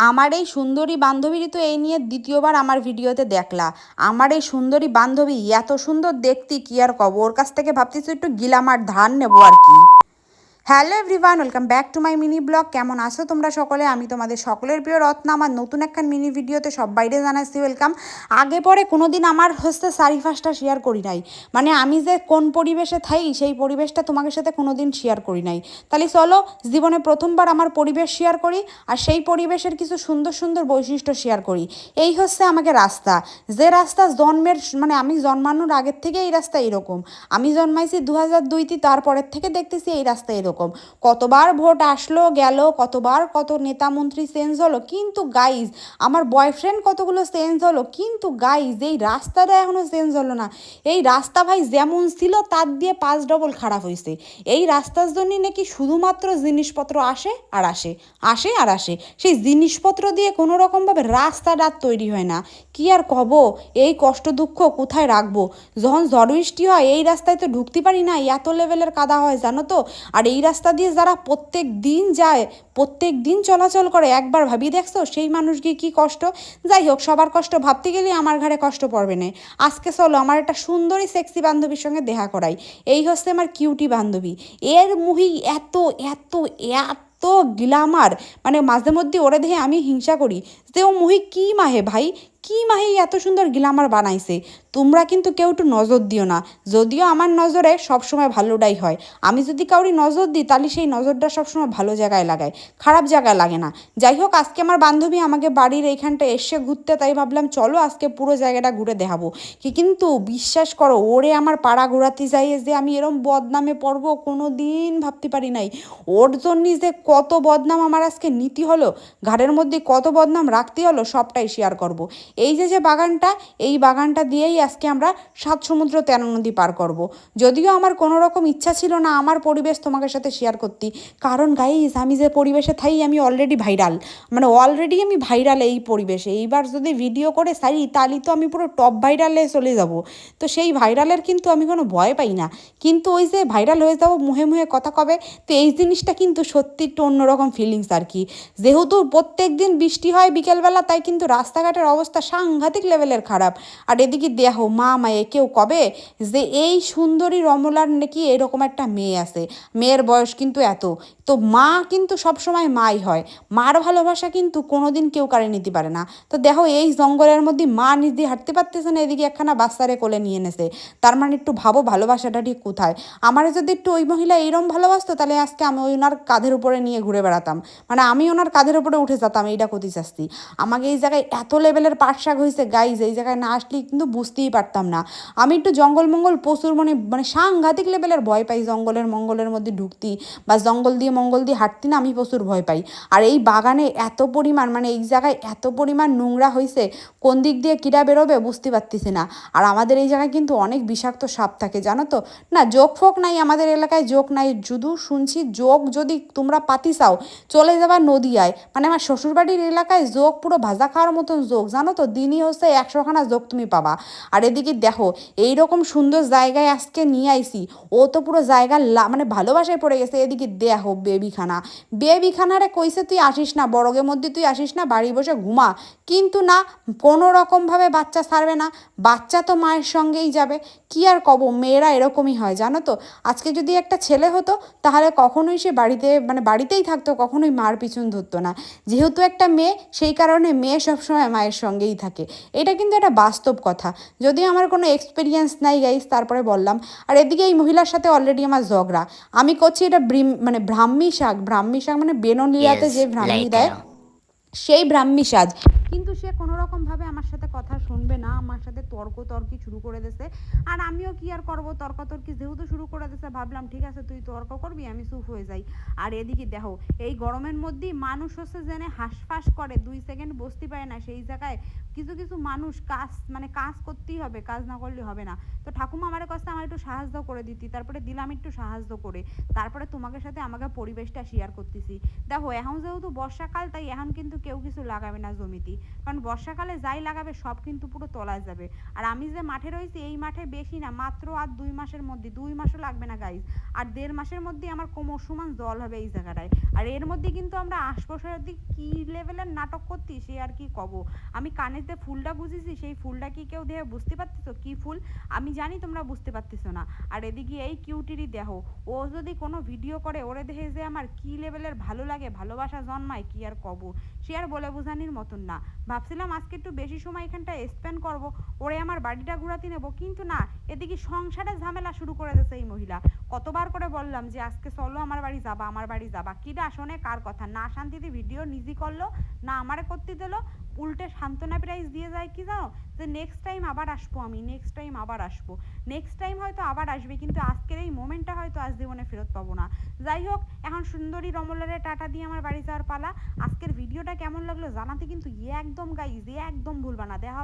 আমার এই সুন্দরী বান্ধবীরই তো এই নিয়ে দ্বিতীয়বার আমার ভিডিওতে দেখলা। আমার এই সুন্দরী বান্ধবী এত সুন্দর দেখতি কি আর কব, ওর কাছ থেকে ভাবতেছি একটু গিলাম আর ধান নেবো আর কি। Hello everyone, welcome back to my mini blog. কেমন আছো তোমরা সকলে? আমি তোমাদের সকলের প্রিয় রত্না। আমার নতুন একটা মিনি ভিডিওতে সব বাইরে জানাচ্ছি ওয়েলকাম। আগে পরে কোনো দিন আমার হচ্ছে চারিপাশটা শেয়ার করি নাই, মানে আমি যে কোন পরিবেশে থাই সেই পরিবেশটা তোমাদের সাথে কোনো দিন শেয়ার করি নাই। তাহলে চলো জীবনে প্রথমবার আমার পরিবেশ শেয়ার করি, আর সেই পরিবেশের কিছু সুন্দর সুন্দর বৈশিষ্ট্য শেয়ার করি। এই হচ্ছে আমাকে রাস্তা, যে রাস্তা জন্মের মানে আমি জন্মানোর আগের থেকে এই রাস্তা এরকম। আমি জন্মাইছি 2002তে, তারপরের থেকে দেখতেছি এই রাস্তা এরকম। কতবার ভোট আসলো গেল, কতবার কত নেতা মন্ত্রী চেঞ্জ হলো, কিন্তু গাইজ আমার বয়ফ্রেন্ড কতগুলো চেঞ্জ হলো, কিন্তু গাইজ এই রাস্তাটা এখনো চেঞ্জ হলো না। এই রাস্তা ভাই যেমন ছিল তার দিয়ে 5 ডবল খারাপ হয়েছে। এই রাস্তার জন্য নাকি শুধুমাত্র জিনিসপত্র আসে আর আসে, আসে আর আসে, সেই জিনিসপত্র দিয়ে কোনো রকমভাবে রাস্তাটা তৈরি হয় না। কি আর কব, এই কষ্ট দুঃখ কোথায় রাখবো? যখন ঝড় বৃষ্টি হয় এই রাস্তায় তো ঢুকতে পারি না, এত লেভেলের কাদা হয় জানো তো। আর এই রাস্তা দিয়ে যারা প্রত্যেক দিন যায়, প্রত্যেক দিন চলাচল করে, একবার ভাবি দেখছো সেই মানুষকে কি কষ্ট। যাই হোক, সবার কষ্ট ভাবতে গেলে আমার ঘরে কষ্ট পড়বে না। আজকে চলো আমার একটা সুন্দরী সেক্সি বান্ধবীর সঙ্গে দেখা করাই। এই হচ্ছে আমার কিউটি বান্ধবী। এর মুহি এত এত এত গ্ল্যামার, মানে মাঝে মধ্যে ওরে দেখে আমি হিংসা করি যে ও মুহি কি মাহে ভাই, কি মাহি এত সুন্দর গ্ল্যামার বানাইছে। তোমরা কিন্তু কেউ একটু নজর দিও না, যদিও আমার নজরে সবসময় ভালোটাই হয়। আমি যদি কাউরি নজর দিই তাহলে সেই নজরটা সবসময় ভালো জায়গায় লাগায়, খারাপ জায়গায় লাগে না। যাই হোক, আজকে আমার বান্ধবী আমাকে বাড়ির এইখানটা এসে ঘুরতে, তাই ভাবলাম চলো আজকে পুরো জায়গাটা ঘুরে দেখাবো কি। কিন্তু বিশ্বাস করো, ওরে আমার পাড়া ঘোরাতে যাই যে আমি এরম বদনামে পড়বো কোনো দিন ভাবতে পারি নাই। ওর জন্যই যে কত বদনাম আমার আজকে নীতি হলো, ঘাড়ের মধ্যে কত বদনাম রাখতে হলো, সবটাই শেয়ার করব। এই যে যে বাগানটা, এই বাগানটা দিয়েই আজকে আমরা 7 সমুদ্র 13 নদী পার করব। যদিও আমার কোনো রকম ইচ্ছা ছিল না আমার পরিবেশ তোমাদের সাথে শেয়ার করতে, কারণ গাইজ আমি যে পরিবেশে থাই আমি অলরেডি ভাইরাল, মানে অলরেডি আমি ভাইরাল এই পরিবেশে। এইবার যদি ভিডিও করে সারি তাহলে তো আমি পুরো টপ ভাইরালে চলে যাব। তো সেই ভাইরালের কিন্তু আমি কোনো ভয় পাই না, কিন্তু ওই যে ভাইরাল হয়ে যাবো মুহে মুহে কথা কবে, তো এই জিনিসটা কিন্তু সত্যি একটু অন্যরকম ফিলিংস আর কি। যেহেতু প্রত্যেক দিন বৃষ্টি হয় বিকেলবেলা, তাই কিন্তু রাস্তাঘাটের অবস্থা সাংঘাতিক লেভেলের খারাপ। আর এদিকে দেখো মা মায়ে কেউ কবে যে এই সুন্দরী রমলার নাকি এরকম একটা মেয়ে আছে, মেয়ের বয়স কিন্তু এত। তো মা কিন্তু সবসময় মাই হয়, মার ভালোবাসা কিন্তু কোনোদিন কেউ কারে নিতে পারে না। তো দেখো এই জঙ্গলের মধ্যে মা নিজে হাঁটতে পারতেছে না, এদিকে একখানা বাচ্চারে কোলে নিয়ে এনেছে। তার মানে একটু ভাবো ভালোবাসাটা ঠিক কোথায়। আমার যদি একটু ওই মহিলা এইরকম ভালোবাসতো তাহলে আজকে আমি ওনার কাঁধের উপরে নিয়ে ঘুরে বেড়াতাম, মানে আমি ওনার কাঁধের উপরে উঠে যেতাম। এইটা করতে চাচ্ছি। আমাকে এই জায়গায় এত লেভেলের পাট শাক হয়েছে গাইজ, এই জায়গায় না আসলে কিন্তু বুঝতেই পারতাম না। আমি একটু জঙ্গল মঙ্গল প্রচুর, মানে মানে সাংঘাতিক লেভেলের ভয় পাই জঙ্গলের মঙ্গলের মধ্যে ঢুকতি, বা জঙ্গল দিয়ে মঙ্গল দিয়ে হাঁটতি না, আমি প্রচুর ভয় পাই। আর এই বাগানে এত পরিমাণ, মানে এই জায়গায় এত পরিমাণ নোংরা হয়েছে, কোন দিক দিয়ে কিরা বেরোবে বুঝতে পারতেছি না। আর আমাদের এই জায়গায় কিন্তু অনেক বিষাক্ত সাপ থাকে জানো তো। না জোক ফোক নাই আমাদের এলাকায়, জোক নাই, শুধু শুনছি জোক যদি তোমরা পাতি চাও চলে যাবার নদিয়ায়, মানে আমার শ্বশুরবাড়ির এলাকায় জোক পুরো ভাজা খাওয়ার মতন জোক জানো তো, দিনই হচ্ছে 100খানা জোক তুমি পাবা। আর এদিকে দেখো এইরকম সুন্দর জায়গায় আজকে নিয়ে আইসি, ও তো পুরো জায়গা মানে ভালোবাসায় পড়ে গেছে। এদিকে দেখো বেবিখানা, বেবিখানারে কইছে তুই আসিস না, বড়গের মধ্যে তুই আসিস না, বাড়ি বসে ঘুমা। কিন্তু না, কোনো রকমভাবে বাচ্চা ছাড়বে না, বাচ্চা তো মায়ের সঙ্গেই যাবে। কি আর কব, মেয়েরা এরকমই হয় জানো তো। আজকে যদি একটা ছেলে হতো তাহলে কখনোই সে বাড়িতে, মানে বাড়িতেই থাকতো, কখনোই মার পিছন ধরতো না। যেহেতু একটা মেয়ে, সেই কারণে মেয়ে সবসময় মায়ের সঙ্গেই থাকে। এটা কিন্তু একটা বাস্তব কথা, যদিও আমার কোনো এক্সপিরিয়েন্স নাই গাইস, তারপরে বললাম। আর এদিকে এই মহিলার সাথে অলরেডি আমার ঝগড়া। আমি করছি এটা মানে ব্রাহ্মী শাক, ব্রাহ্মী শাক মানে বেনলিয়াতে যে Years ব্রাহ্মী দেয় later. সেই ব্রাহ্মী সাজ। কিন্তু সে কোনো রকমভাবে আমার সাথে কথা শুনবে না, আমার সাথে তর্কি শুরু করে দিয়েছে। আর আমিও কি আর করবো, তর্কি যেহেতু শুরু করে দিয়েছে ভাবলাম ঠিক আছে তুই তর্ক করবি, আমি চুপ হয়ে যাই। আর এদিকে দেখো এই গরমের মধ্যেই মানুষ হচ্ছে জেনে হাঁসফাঁস করে, 2 সেকেন্ড বসতে পারে না সেই জায়গায়। কিছু কিছু মানুষ কাজ, মানে কাজ করতেই হবে, কাজ না করলে হবে না। তো ঠাকুমা আমার কাছে আমার একটু সাহায্য করে দিতি, তারপরে দিলাম একটু সাহায্য করে, তারপরে তোমাদের সাথে আমাকে পরিবেশটা শেয়ার করতেছি। দেখো এখন যেহেতু বর্ষাকাল, তাই এখন কিন্তু কেউ কিছু লাগাবে না জমিতে। কারণ বর্ষাকালে যাই লাগাবে সব কিন্তু পুরো তলায় যাবে। আর আমি যে মাঠে রয়েছি এই মাঠে বেশি না, মাত্র আর 2 মাসের মধ্যে, 2 মাসও লাগবে না গাইজ, আর 1.5 মাসের মধ্যেই আমার কোমর সমান জল হবে এই জায়গাটায়। আর এর মধ্যে কিন্তু আমরা আশপাশের দিক কী লেভেলের নাটক করছি সে আর কি কব। আমি কানেতে ফুলটা গুঁজেছি, সেই ফুলটা কি কেউ দেখে বুঝতে পারতেছো কী ফুল? আমি জানি তোমরা বুঝতে পারতেছো না। আর এদিকে এই কিউটিরই দেখো, ও যদি কোনো ভিডিও করে ওরে দেখে যে আমার কী লেভেলের ভালো লাগে, ভালোবাসা জন্মায় কি আর কব, সে আর বলে বোঝানির মতন না। ভাবছিলাম আজকে একটু বেশি সময় এখানটা স্পেন্ড করব, ওরে আমার বাড়িটা ঘোরাতে নেবো, কিন্তু না, এদিকে সংসারে ঝামেলা শুরু করে দিয়েছে এই মহিলা। কতবার করে বললাম যে আজকে চলো আমার বাড়ি যাবা, আমার বাড়ি যাবা, কিরা শোনে কার কথা? না শান্তিতে ভিডিও নিজে করলো, না আমারে করতে দিলো, উল্টে সান্ত্বনা প্রাইজ দিয়ে যায় কি জানো, যে নেক্সট টাইম আবার আসবো, আমি নেক্সট টাইম আবার আসবো, নেক্সট টাইম হয়তো আবার আসবে, কিন্তু আজকের এই মোমেন্টটা হয়তো আজ জীবনে ফেরত পাবো না। যাই হোক, এখন সুন্দরী রমলারে টাটা দিয়ে আমার বাড়ি যাওয়ার পালা। আজকের ভিডিওটা কেমন লাগলো জানাতে কিন্তু একদম গাইজ একদম ভুলবা না। দেখা